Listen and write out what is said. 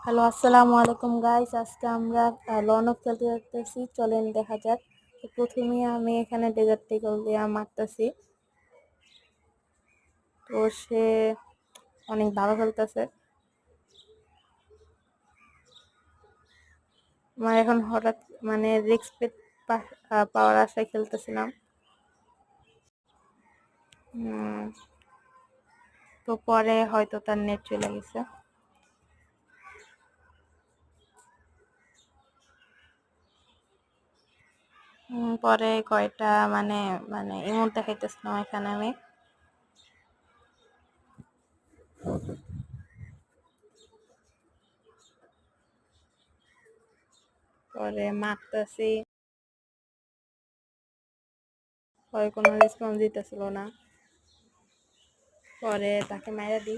Hello, আসসালামু আলাইকুম guys. আজকে আমরা লন অফ খেলতে যাচ্তেছি, চলেন দেখা যাক। তো প্রথমেই আমি এখানে ডেজার্ট টিকল দিয়ে মারতেছি। তো সে অনেক ভালো খেলতেছে। আমার এখন হঠাৎ রেসপেক্ট পাওয়ার আশায় খেলতেছিলাম। তো পরে হয়তো তার নেট চলে গেছে। পরে কয়টা মানে মানে ইমোট দেখাইতেছিলাম এখানে আমি। পরে মারতেছি, পরে কোনো রেসপন্স দিতেছিল না। পরে তাকে মাইরা দিই।